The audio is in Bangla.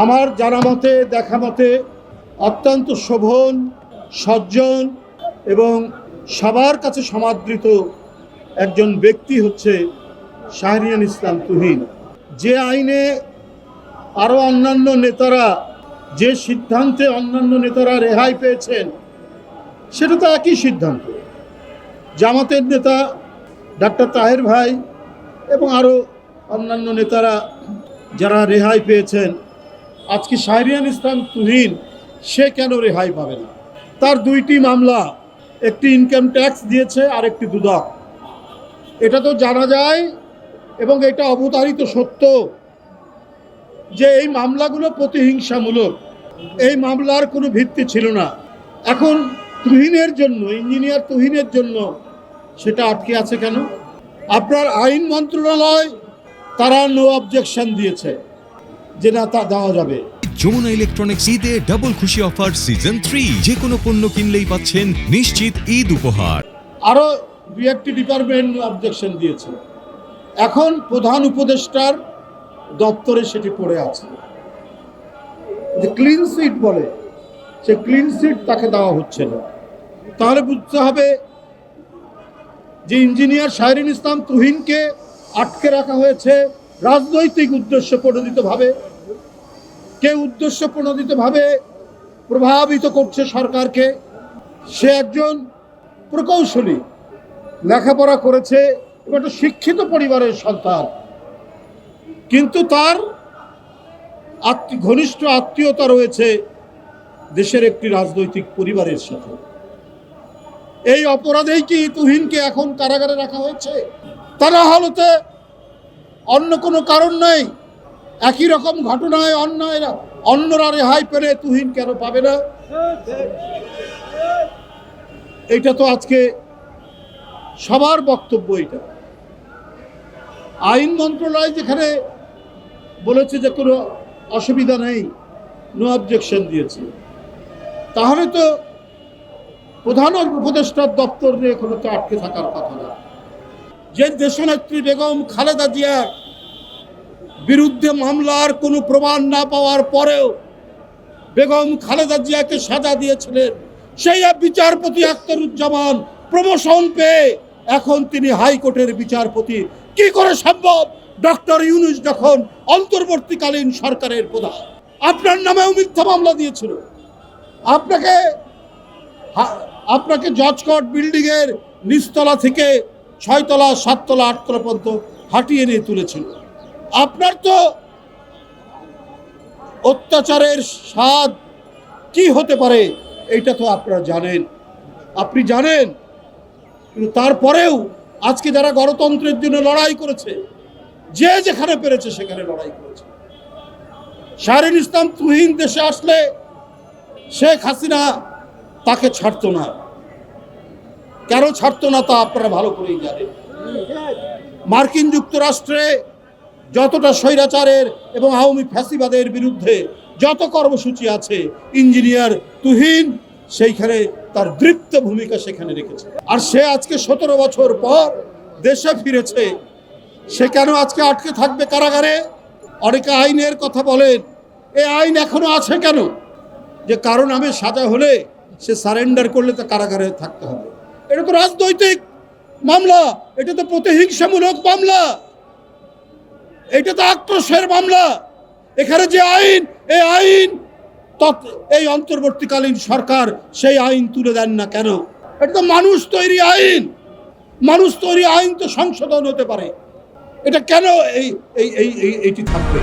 আমার জানা মতে দেখা মতে অত্যন্ত শোভন, সজ্জন এবং সবার কাছে সমাদৃত একজন ব্যক্তি হচ্ছে শাহরিয়ার ইসলাম তুহিন। যে আইনে আরও অন্যান্য নেতারা, যে সিদ্ধান্তে অন্যান্য নেতারা রেহাই পেয়েছেন, সেটা তো একই সিদ্ধান্ত। জামাতের নেতা ডাক্তার তাহের ভাই এবং আরও অন্যান্য নেতারা যারা রেহাই পেয়েছেন, আজকে শাহরিয়ার ইসলাম তুহিন সে কেন রেহাই পাবে না? তার দুইটি মামলা, একটি ইনকাম ট্যাক্স দিয়েছে আর একটি দুদক। এটা তো জানা যায় এবং এটা অবধারিত সত্য যে এই মামলাগুলো প্রতিহিংসামূলক। এই মামলার কোনো ভিত্তি ছিল না। এখন তুহিনের জন্য, ইঞ্জিনিয়ার তুহিনের জন্য সেটা আটকে আছে কেন? আপনার আইন মন্ত্রণালয় তারা নো অবজেকশন দিয়েছে যে না, তা দেওয়া যাবে। যমুনা ইলেকট্রনিক্স ঈদে ডাবল খুশি অফার সিজন 3, যে কোনো পণ্য কিনলেই পাচ্ছেন নিশ্চিত ঈদ উপহার। আরও দু একটি ডিপার্টমেন্ট অবজেকশন দিয়েছে। এখন প্রধান উপদেষ্টার দপ্তরে সেটি পড়ে আছে। যে ক্লিন সিট বলে, সে ক্লিন সিট তাকে দেওয়া হচ্ছে না। তাহলে বুঝতে হবে যে ইঞ্জিনিয়ার শাহরিয়ার ইসলাম তুহিনকে আটকে রাখা হয়েছে রাজনৈতিক উদ্দেশ্য প্রণোদিতভাবে। কে উদ্দেশ্য প্রণোদিতভাবে প্রভাবিত করছে সরকারকে? সে একজন প্রকৌশলী, লেখাপড়া করেছে এবং একটা শিক্ষিত পরিবারের সন্তান, কিন্তু তার ঘনিষ্ঠ আত্মীয়তা রয়েছে দেশের একটি রাজনৈতিক পরিবারের সাথে। এই অপরাধেই কি তুহিনকে এখন কারাগারে রাখা হয়েছে? তারা হালতে অন্য কোনো কারণ নেই। একই রকম ঘটনায় অন্যরা রেহাই পেলে তুহিন কেন পাবে না? এটা তো আজকে সবার বক্তব্য। এটা আইন মন্ত্রণালয় যেখানে বলেছে যে কোনো অসুবিধা নেই, নো অবজেকশন দিয়েছে, তাহলে তো প্রধান উপদেষ্টার দপ্তর নিয়ে কোনো তো আটকে থাকার কথা না। যে দেশনেত্রী বেগম খালেদা জিয়ার বিরুদ্ধে মামলার কোনো প্রমাণ না পাওয়ার পরেও বেগম খালেদা জিয়াকে সাজা দিয়েছিলেন, সেই বিচারপতি আখতারুজ্জামান প্রমোশন পেয়ে এখন তিনি হাইকোর্টের বিচারপতি। কি করে সম্ভব? ডক্টর ইউনূস যখন অন্তর্বর্তীকালীন সরকারের প্রধান, আপনার নামেও মিথ্যা মামলা দিয়েছিল। আপনাকে জজ কোর্ট বিল্ডিং এর নিচতলা থেকে 6 তলা, 7 তলা, 8 তলা পর্যন্ত হাঁটিয়ে নিয়ে তুলেছিল। আপনার তো অত্যাচারের স্বাদ কি হতে পারে এইটা তো আপনারা জানেন, আপনি জানেন। কিন্তু তারপরেও আজকে যারা গণতন্ত্রের জন্য লড়াই করেছে, যে যেখানে পেরেছে সেখানে লড়াই করেছে। শাহরিয়ার ইসলাম তুহিন দেশে আসলে শেখ হাসিনা তাকে ছাড়তো না। কেন ছাড়তো না তা আপনারা ভালো করেই জানেন। মার্কিন যুক্তরাষ্ট্রে যতটা স্বৈরাচারের এবং আওয়ামী ফ্যাসিবাদের বিরুদ্ধে যত কর্মসূচি আছে, ইঞ্জিনিয়ার তুহিন সেইখানে তার দৃপ্ত ভূমিকা সেখানে রেখেছে। আর সে আজকে 17 বছর পর দেশে ফিরেছে। সে কেন আজকে আটকে থাকবে কারাগারে? অনেকে আইনের কথা বলেন, এই আইন এখনো আছে কেন? যে কারণ আমি সাজা হলে সে সারেন্ডার করলে তা কারাগারে থাকতে হবে। এটা তো রাজনৈতিক মামলা, এটা তো প্রতিহিংসামূলক মামলা, এটা তো আক্রোশের মামলা। এখানে যে আইন, এই আইন এই অন্তর্বর্তীকালীন সরকার সেই আইন তুলে দেন না কেন? এটা তো মানুষ তৈরি আইন। মানুষ তৈরি আইন তো সংশোধন হতে পারে। এটা কেন এইটি থাকবে?